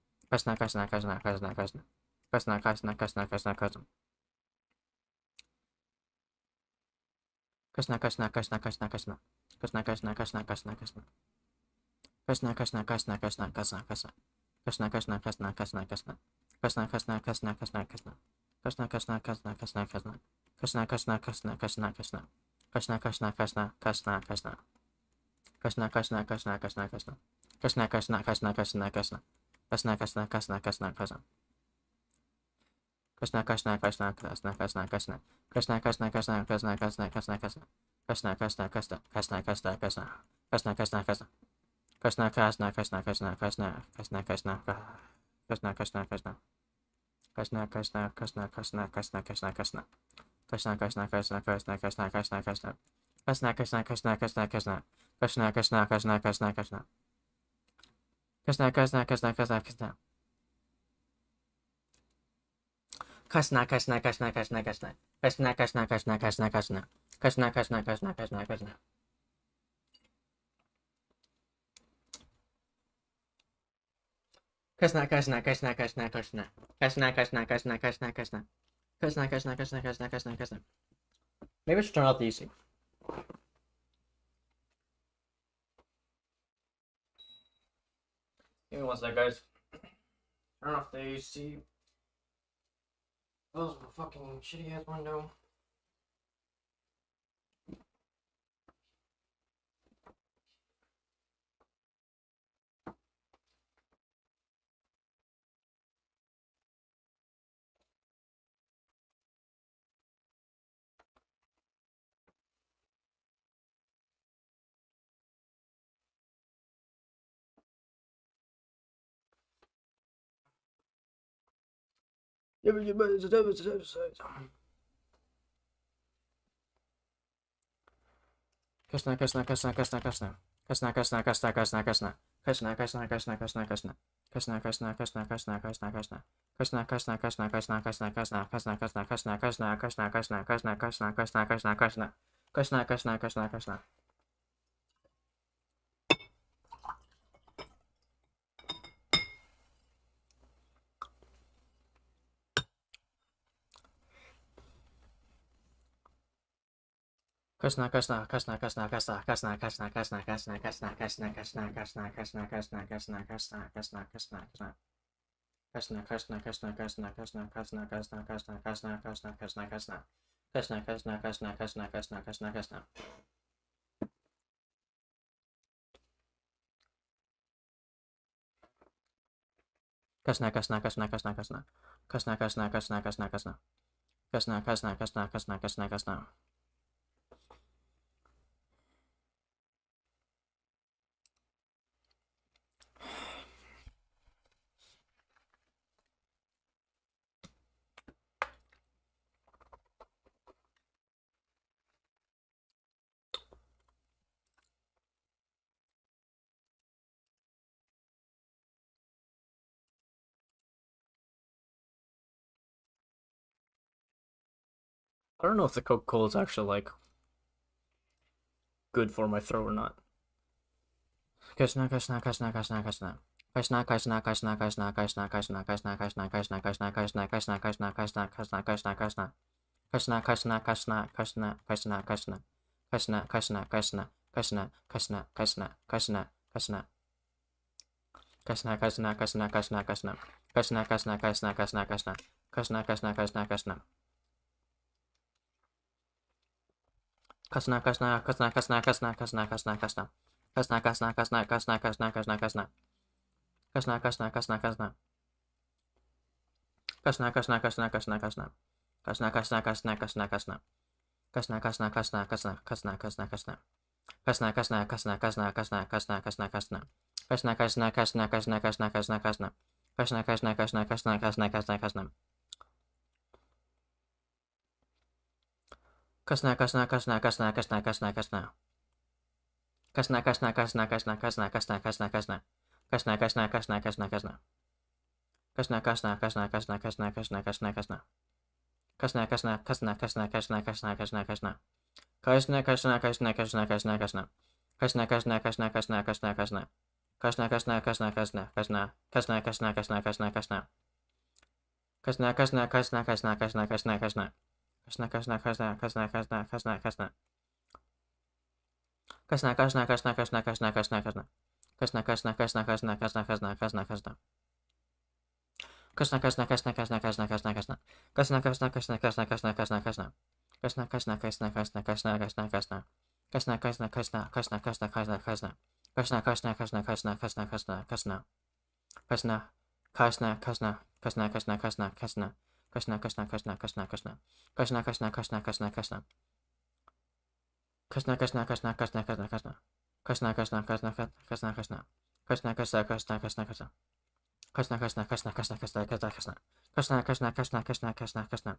Krishna, Krishna, Krishna, Krishna, Krishna. Krishna, Krishna, Krishna, Krishna, Krishna. Krishna, Krishna, Krishna, Krishna, Krishna. Krishna, Krishna, Krishna, Krishna, Krishna, Krishna. Krishna, Krishna, Krishna, Krishna, Krishna. Krishna, Krishna, Krishna, Krishna, Krishna. Krishna, Krishna, Krishna, Krishna, Krishna. Krishna, Krishna, Krishna, Krishna, Krishna. Krishna, Krishna, Krishna, Krishna, Krishna. Krishna, Krishna, Krishna, Krishna, Krishna. Krishna, Krishna, Krishna, Krishna, Krishna. Krishna, Krishna, Krishna, Krishna, Krishna. Krishna, Krishna, Krishna, Krishna, Krishna, Krishna. Krishna, Krishna, Krishna, Krishna, Krishna, Krishna, Krishna. Krishna, Krishna, Krishna, Krishna, Krishna, Krishna. Krishna, Krishna, Krishna. Krishna, Krishna, Krishna, Krishna, Krishna, Krishna, Krishna. Krishna, Krishna, Krishna. Krishna, Krishna, Krishna, Krishna, Krishna, Krishna, Krishna. Krishna, Krishna, Krishna, Krishna, Krishna, Krishna, Krishna. Krishna, Krishna, Krishna, Krishna, Krishna. Krishna, Krishna, Krishna, Krishna, Krishna. Krishna, Krishna, Krishna, Krishna, Krishna. Krishna, Krishna, Krishna, Krishna, Krishna. Krishna, Krishna, Krishna, Krishna, Krishna. Krishna, Krishna, Krishna, Krishna, Krishna. Krishna, Krishna, Krishna, Krishna, Krishna. Krishna, Krishna, Krishna, Krishna, Krishna. Krishna, Krishna, Krishna, Krishna, Krishna, Krishna. Maybe I should turn off the AC. Give me one sec, guys. Turn off the AC. Close my fucking shitty ass window. Krishna, Krishna, Krishna, Krishna, Krishna. Krishna, Krishna, Krishna, Krishna, Krishna. Krishna, Krishna, Krishna, Krishna, Krishna. Krishna, Krishna, Krishna, Krishna, Krishna, Krishna. Krishna, Krishna, Krishna, Krishna, Krishna, Krishna. Krishna, Krishna, Krishna, Krishna, Krishna, Krishna, Krishna, Krishna, Krishna, Krishna, Krishna. Krishna, Krishna, Krishna, Krishna. Krishna, Krishna, Krishna, Krishna, Krishna, Krishna, Krishna, Krishna, Krishna, Krishna, Krishna, Krishna, Krishna, Krishna, Krishna, Krishna, Krishna, Krishna, Krishna, Krishna. Krishna, Krishna, Krishna, Krishna, Krishna, Krishna, Krishna, Krishna, Krishna, Krishna, Krishna, Krishna. Krishna, Krishna, Krishna, Krishna, Krishna, Krishna, Krishna. Krishna, Krishna, Krishna, Krishna, Krishna. Krishna, Krishna, Krishna, Krishna, Krishna. Krishna, Krishna, Krishna, Krishna, Krishna, Krishna. I don't know if the Coca-Cola is actually like good for my throat or not. Krishna, Krishna, Krishna, Krishna, Krishna. Krishna, Krishna, Krishna, Krishna, Krishna, Krishna, Krishna, Krishna, Krishna, Krishna, Krishna, Krishna, Krishna, Krishna, Krishna, Krishna, Krishna. Krishna, Krishna, Krishna, Krishna, Krishna, Krishna. Krishna, Krishna, Krishna, Krishna, Krishna, Krishna, Krishna, Krishna. Krishna, Krishna, Krishna, Krishna, Krishna. Krishna, Krishna, Krishna, Krishna, Krishna. Krishna, Krishna, Krishna, Krishna. Krishna, Krishna, Krishna, Krishna, Krishna, Krishna, Krishna, Krishna. Krishna, Krishna, Krishna, Krishna, Krishna, Krishna, Krishna. Krishna, Krishna, Krishna, Krishna. Krishna, Krishna, Krishna, Krishna, Krishna. Krishna, Krishna, Krishna, Krishna, Krishna. Krishna, Krishna, Krishna, Krishna, Krishna, Krishna, Krishna. Krishna, Krishna, Krishna, Krishna, Krishna, Krishna, Krishna, Krishna. Krishna, Krishna, Krishna, Krishna, Krishna, Krishna, Krishna. Krishna, Krishna, Krishna, Krishna, Krishna, Krishna, Krishna. Krishna, Krishna, Krishna, Krishna, Krishna, Krishna, Krishna. Krishna, Krishna, Krishna, Krishna, Krishna, Krishna, Krishna, Krishna. Krishna, Krishna, Krishna, Krishna, Krishna. Krishna, Krishna, Krishna, Krishna, Krishna, Krishna, Krishna, Krishna. Krishna, Krishna, Krishna, Krishna, Krishna, Krishna, Krishna, Krishna. Krishna, Krishna, Krishna, Krishna, Krishna, Krishna. Krishna, Krishna, Krishna, Krishna, Krishna, Krishna. Krishna, Krishna, Krishna, Krishna, Krishna. Krishna, Krishna, Krishna, Krishna, Krishna. Krishna, Krishna, Krishna, Krishna, Krishna, Krishna, Krishna. Krishna, Krishna, Krishna, Krishna, Krishna, Krishna, Krishna. Krishna, Krishna, Krishna, Krishna, Krishna, Krishna, Krishna. Krishna, Krishna, Krishna, Krishna, Krishna, Krishna, Krishna, Krishna. Krishna, Krishna, Krishna, Krishna, Krishna, Krishna, Krishna. Krishna, Krishna, Krishna, Krishna, Krishna, Krishna, Krishna. Krishna, Krishna, Krishna, Krishna, Krishna, Krishna, Krishna. Krishna, Krishna, Krishna, Krishna, Krishna, Krishna, Krishna. Krishna, Krishna, Krishna, Krishna, Krishna, Krishna, Krishna. Krishna, Krishna, Krishna, Krishna, Krishna, Krishna, Krishna. Krishna, Krishna, Krishna, Krishna, Krishna. Krishna, Krishna, Krishna, Krishna, Krishna. Krishna, Krishna, Krishna, Krishna, Krishna, Krishna. Krishna, Krishna, Krishna, Krishna, Krishna. Krishna, Krishna, Krishna, Krishna, Krishna. Krishna, Krishna, Krishna, Krishna, Krishna, Krishna, Krishna. Krishna, Krishna, Krishna, Krishna, Krishna, Krishna.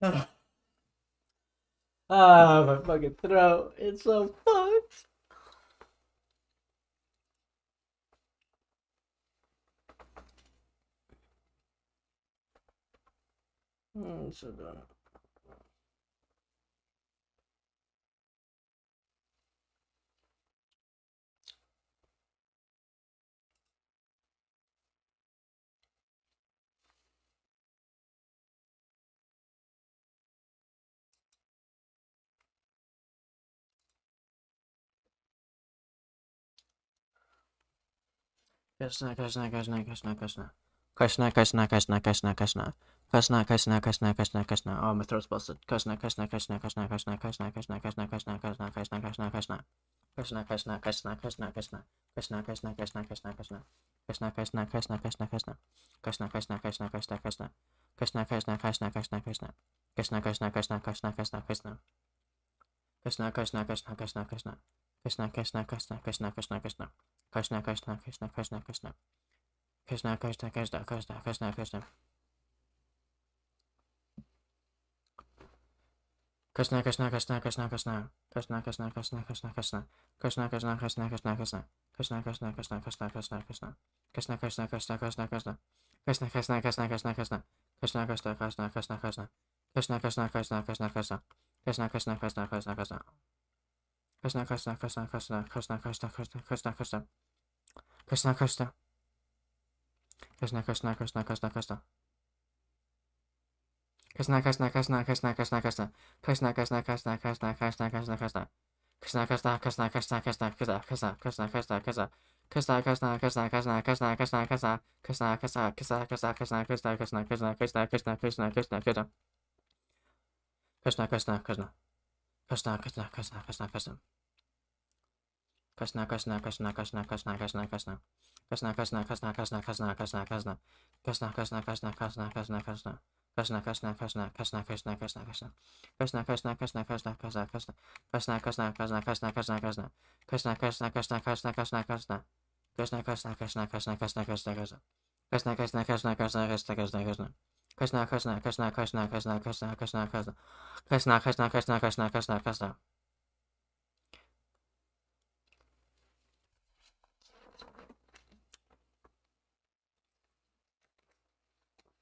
Ah, my fucking throat. It's so fucked. So done. Krishna, Krishna, Krishna, Krishna, Krishna. Krishna, Krishna, Krishna, Krishna, Krishna. Krishna, Krishna, Krishna, Krishna, Krishna. Oh, my throat's busted. Krishna, Krishna, Krishna, Krishna, Krishna, Krishna, Krishna, Krishna, Krishna, Krishna, Krishna, Krishna, Krishna. Krishna, Krishna, Krishna, Krishna, Krishna. Krishna, Krishna, Krishna, Krishna, Krishna. Krishna, Krishna, Krishna, Krishna, Krishna. Krishna, Krishna, Krishna, Krishna, Krishna. Krishna, Krishna, Krishna, Krishna, Krishna. Krishna, Krishna, Krishna, Krishna, Krishna, Krishna. Krishna, Krishna, Krishna, Krishna, Krishna. Krishna, Krishna, Krishna, Krishna, Krishna, Krishna. Krishna, Krishna, Krishna, Krishna, Krishna. Krishna, Krishna, Krishna, Krishna, Krishna, Krishna. Krishna, Krishna, Krishna, Krishna, Krishna. Krishna, Krishna, Krishna, Krishna, Krishna. Krishna, Krishna, Krishna, Krishna, Krishna. Krishna, Krishna, Krishna, Krishna, Krishna, Krishna. Krishna, Krishna, Krishna, Krishna, Krishna. Krishna, Krishna, Krishna, Krishna, Krishna. Krishna, Krishna, Krishna, Krishna, Krishna. Krishna, Krishna, Krishna, Krishna, Krishna. Krishna, Krishna, Krishna, Krishna, Krishna. Krishna, Krishna, Krishna, Krishna, Krishna, Krishna, Krishna, Krishna, Krishna. Krishna, Krishna. Krishna, Krishna, Krishna, Krishna, Krishna. Krishna, Krishna, Krishna, Krishna, Krishna, Krishna. Krishna, Krishna, Krishna, Krishna, Krishna, Krishna, Krishna. Krishna, Krishna, Krishna, Krishna, Krishna, Krishna, Krishna, Krishna, Krishna, Krishna. Krishna, Krishna, Krishna, Krishna, Krishna, Krishna, Krishna. Krishna, Krishna, Krishna, Krishna, Krishna, Krishna, Krishna, Krishna, Krishna, Krishna, Krishna, Krishna, Krishna. Krishna, Krishna, Krishna. Krishna, Krishna, Krishna, Krishna, Krishna. Krishna, Krishna, Krishna, Krishna, Krishna, Krishna, Krishna. Krishna, Krishna, Krishna, Krishna, Krishna, Krishna, Krishna. Krishna, Krishna, Krishna, Krishna, Krishna, Krishna. Krishna, Krishna, Krishna, Krishna, Krishna, Krishna, Krishna. Krishna, Krishna, Krishna, Krishna, Krishna, Krishna. Krishna, Krishna, Krishna, Krishna, Krishna, Krishna. Krishna, Krishna, Krishna, Krishna, Krishna, Krishna. Krishna, Krishna, Krishna, Krishna, Krishna, Krishna, Krishna. Krishna, Krishna, Krishna, Krishna, Krishna, Krishna, Krishna. Krishna, Krishna, Krishna, Krishna, Krishna, Krishna, Krishna, Krishna. Krishna, Krishna, Krishna, Krishna, Krishna, Krishna. Krishna, Krishna, Krishna, Krishna, Krishna, Krishna. Krishna, Krishna, Krishna, Krishna, Krishna, Krishna, Krishna. Krishna, Krishna, Krishna, Krishna, Krishna, Krishna. Krishna, Krishna, Krishna, Krishna, Krishna, Krishna, Krishna. Krishna, Krishna, Krishna, Krishna, Krishna, Krishna, Krishna. Krishna, Krishna, Krishna, Krishna, Krishna, Krishna,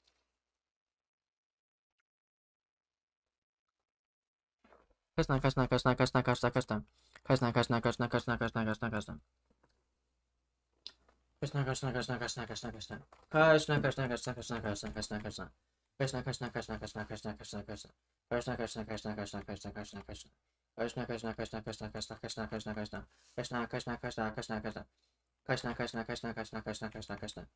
Krishna. Krishna, Krishna, Krishna, Krishna, Krishna, Krishna, Krishna, Krishna. Krishna, Krishna, Krishna, Krishna, Krishna. Krishna, Krishna, Krishna, Krishna, Krishna, Krishna, Krishna. Krishna, Krishna, Krishna, Krishna, Krishna, Krishna, Krishna. Krishna, Krishna, Krishna, Krishna, Krishna, Krishna, Krishna. Krishna, Krishna, Krishna, Krishna, Krishna, Krishna, Krishna. Krishna, Krishna, Krishna, Krishna, Krishna, Krishna, Krishna, Krishna, Krishna, Krishna, Krishna, Krishna, Krishna, Krishna, Krishna. Krishna, Krishna, Krishna, Krishna, Krishna, Krishna, Krishna.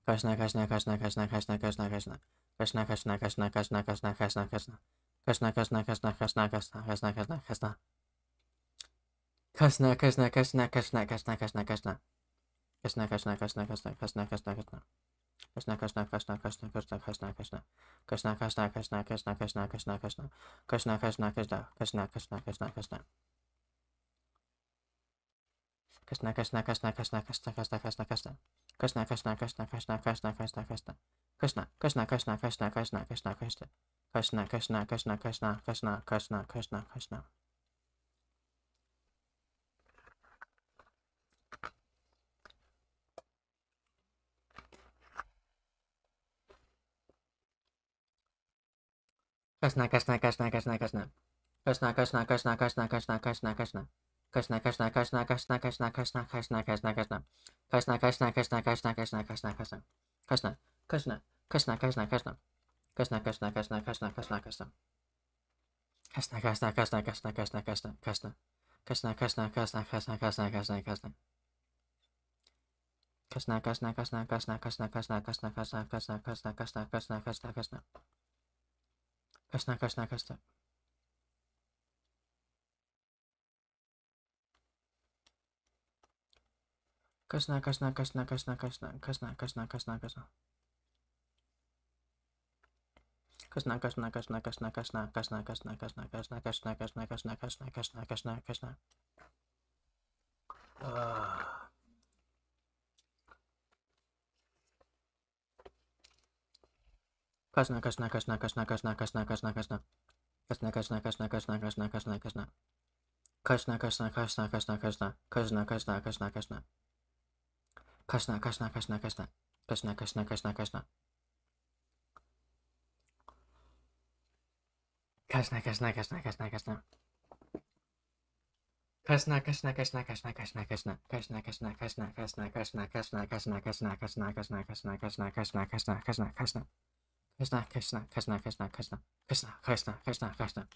Krishna, Krishna, Krishna, Krishna, Krishna, Krishna, Krishna. Krishna, Krishna, Krishna, Krishna, Krishna, Krishna, Krishna. Krishna, Krishna, Krishna, Krishna, Krishna, Krishna, Krishna. Krishna, Krishna, Krishna, Krishna, Krishna, Krishna, Krishna. Krishna, Krishna, Krishna, Krishna, Krishna, Krishna, Krishna, Krishna. Krishna, Krishna, Krishna, Krishna, Krishna, Krishna, Krishna. Krishna, Krishna, Krishna, Krishna, Krishna, Krishna, Krishna. Krishna, Krishna, Krishna, Krishna, Krishna, Krishna, Krishna. Krishna, Krishna, Krishna, Krishna, Krishna, Krishna, Krishna. Krishna, Krishna, Krishna, Krishna, Krishna, Krishna, Krishna. Krishna, Krishna, Krishna, Krishna, Krishna, Krishna, Krishna, Krishna. Krishna, Krishna, Krishna, Krishna, Krishna, Krishna, Krishna. Krishna, Krishna, Krishna, Krishna, Krishna, Krishna, Krishna. Krishna, Krishna, Krishna, Krishna, Krishna, Krishna, Krishna, Krishna. Krishna, Krishna, Krishna, Krishna, Krishna. Krishna, Krishna, Krishna, Krishna, Krishna, Krishna, Krishna. Krishna, Krishna, Krishna, Krishna, Krishna, Krishna, Krishna, Krishna, Krishna. Krishna, Krishna, Krishna, Krishna, Krishna, Krishna, Krishna. Krishna, Krishna, Krishna, Krishna, Krishna. Krishna, Krishna, Krishna, Krishna, Krishna, Krishna. Krishna, Krishna, Krishna, Krishna, Krishna, Krishna, Krishna. Krishna, Krishna, Krishna, Krishna, Krishna, Krishna, Krishna. Krishna, Krishna, Krishna, Krishna, Krishna, Krishna, Krishna, Krishna, Krishna, Krishna, Krishna, Krishna, Krishna, Krishna. Krishna, Krishna, Krishna. Krishna, Krishna, Krishna, Krishna, Krishna, Krishna, Krishna, Krishna, Krishna. Krishna, Krishna, Krishna, Krishna, Krishna, Krishna, Krishna, Krishna, Krishna, Krishna, Krishna, Krishna, Krishna, Krishna, Krishna, Krishna. Krishna, Krishna, Krishna, Krishna, Krishna, Krishna, Krishna, Krishna. Krishna, Krishna, Krishna, Krishna, Krishna, Krishna, Krishna. Krishna, Krishna, Krishna, Krishna, Krishna, Krishna, Krishna, Krishna, Krishna. Krishna, Krishna, Krishna, Krishna. Krishna, Krishna, Krishna, Krishna. Krishna, Krishna, Krishna, Krishna, Krishna. Krishna, Krishna, Krishna, Krishna, Krishna, Krishna. Krishna, Krishna, Krishna, Krishna, Krishna, Krishna, Krishna, Krishna, Krishna, Krishna, Krishna, Krishna, Krishna, Krishna, Krishna, Krishna. Krishna, Krishna, Krishna, Krishna, Krishna. Krishna, Krishna, Krishna, Krishna.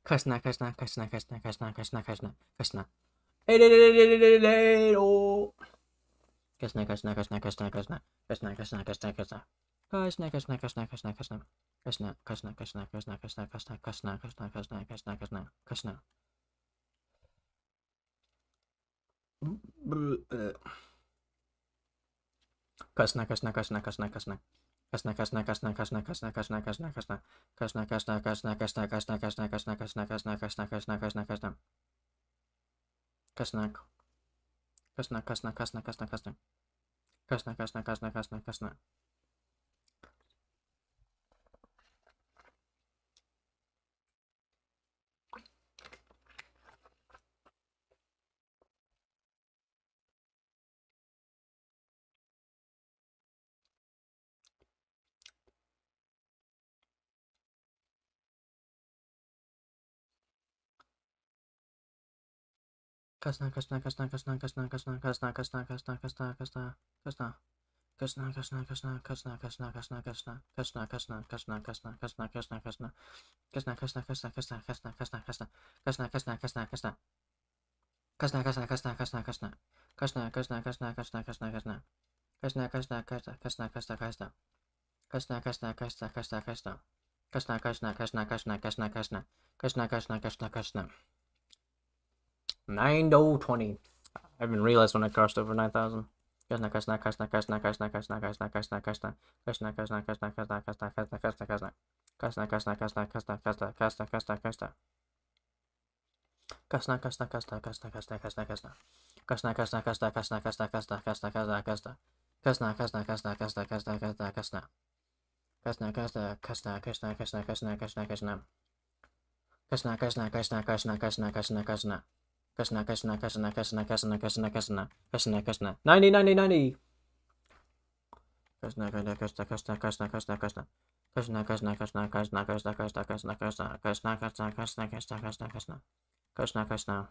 Krishna, Krishna, Krishna, Krishna, Krishna, Krishna, Krishna, Krishna. Oh. Krishna, Krishna, Krishna, Krishna, Krishna. Krishna, Krishna, Krishna, Krishna. Krishna, Krishna, Krishna, Krishna, Krishna. Krishna, Krishna, Krishna, Krishna, Krishna, Krishna, Krishna, Krishna, Krishna, Krishna, Krishna, Krishna. Krishna, Krishna, Krishna, Krishna, Krishna. Krishna, Krishna, Krishna, Krishna, Krishna, Krishna, Krishna, Krishna. Krishna, Krishna, Krishna, Krishna, Krishna, Krishna, Krishna, Krishna, Krishna, Krishna, Krishna, Krishna, Krishna. Krishna, Krishna, Krishna, Krishna, Krishna, Krishna. Krishna, Krishna, Krishna, Krishna, Krishna. Krishna, Krishna, Krishna, Krishna, Krishna, Krishna, Krishna, Krishna, Krishna, Krishna, Krishna, Krishna. Krishna, Krishna, Krishna, Krishna, Krishna, Krishna, Krishna, Krishna, Krishna, Krishna, Krishna, Krishna, Krishna, Krishna. Krishna, Krishna, Krishna, Krishna, Krishna, Krishna, Krishna. Krishna, Krishna, Krishna, Krishna. Krishna, Krishna, Krishna, Krishna, Krishna. Krishna, Krishna, Krishna, Krishna, Krishna, Krishna. Krishna, Krishna, Krishna, Krishna, Krishna, Krishna. Krishna, Krishna, Krishna, Krishna, Krishna. Krishna, Krishna, Krishna, Krishna, Krishna, Krishna. Krishna, Krishna, Krishna, Krishna. 9:20. I haven't realized when I crossed over 9,000. Krishna, Krishna, Krishna, Krishna, Krishna, Krishna, Krishna, Krishna, Krishna. Krishna, Krishna, Krishna, Krishna, Krishna, Krishna, Krishna, Krishna. Krishna, Krishna, Krishna, Krishna, Krishna, Krishna, Krishna, Krishna. Krishna, Krishna, Krishna, Krishna, Krishna, Krishna, Krishna. Krishna, Krishna, Krishna, Krishna, Krishna, Krishna, Krishna, Krishna, Krishna. Krishna, Krishna, Krishna, Krishna, Krishna, Krishna, Krishna. Krishna, Krishna, Krishna, Krishna, Krishna, Krishna, Krishna, Krishna. Krishna, Krishna, Krishna, Krishna, Krishna, Krishna, Krishna. Krishna, Krishna, Krishna, Krishna, Krishna, Krishna, Krishna. Krishna, Krishna. 90, 90, 90. Krishna, Krishna, Krishna, Krishna, Krishna, Krishna, Krishna. Krishna, Krishna, Krishna, Krishna, Krishna, Krishna, Krishna, Krishna. Krishna, Krishna, Krishna, Krishna, Krishna, Krishna. Krishna, Krishna.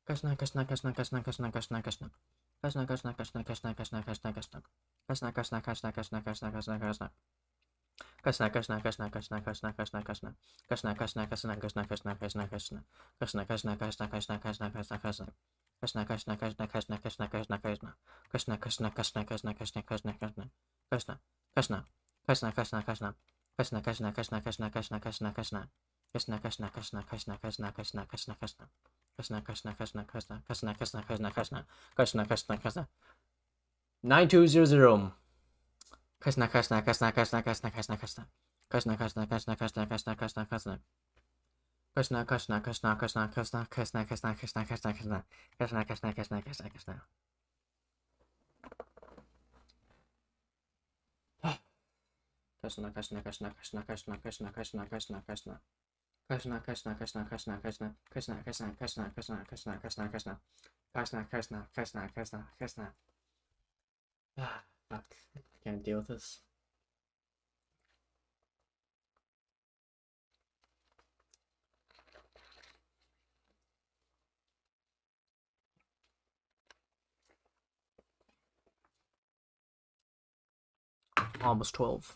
Krishna, Krishna, Krishna, Krishna, Krishna, Krishna, Krishna. Krishna, Krishna, Krishna, Krishna, Krishna, Krishna, Krishna. Krishna, Krishna, Krishna, Krishna, Krishna, Krishna, Krishna. Krishna, Krishna, Krishna, Krishna, Krishna, Krishna, Krishna. Krishna, Krishna, Krishna, Krishna, Krishna, Krishna, Krishna. Krishna, Krishna, Krishna, Krishna, Krishna, Krishna, Krishna. Krishna, Krishna, Krishna, Krishna, Krishna, Krishna, Krishna. Krishna, Krishna, Krishna, Krishna, Krishna, Krishna, Krishna. Krishna, Krishna, Krishna, Krishna, Krishna. Krishna, Krishna, Krishna, Krishna, Krishna, Krishna, Krishna. Krishna, Krishna, Krishna, Krishna, Krishna, Krishna, Krishna, Krishna. Krishna, Krishna, Krishna, Krishna, Krishna, Krishna, Krishna, Krishna. Krishna, Krishna, Krishna. 9200. Krishna, Krishna, Krishna, Krishna, Krishna, Krishna, Krishna. Krishna, Krishna, Krishna, Krishna, Krishna, Krishna, Krishna. Krishna, Krishna, Krishna, Krishna, Krishna, Krishna, Krishna, Krishna, Krishna, Krishna. Krishna, Krishna, Krishna, Krishna, Krishna. Krishna, Krishna, Krishna, Krishna, Krishna, Krishna, Krishna, Krishna, Krishna. Krishna, Krishna, Krishna, Krishna, Krishna, Krishna, Krishna, Krishna, Krishna, Krishna, Krishna, Krishna. Krishna, Krishna, Krishna, Krishna, Krishna. Fuck. I can't deal with this. Almost 12.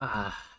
Ah.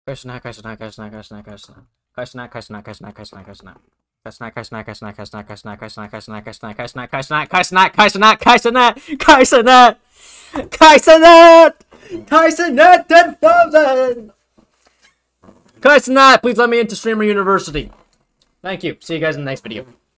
Kaisana, Kaisana, Kaisana, Kaisana, Kaisana. Kaisana, Kaisana, Kaisana, Kaisana, Kaisana. Kaisana, Kaisana, Kaisana, Kaisana, Kaisana, Kaisana, Kaisana, Kaisana, Kaisana, Kaisana, Kaisana, Kaisana, Kaisana, Kaisana, Kaisana, 10,000! Kaisana, please let me into Streamer University. Thank you. See you guys in the next video.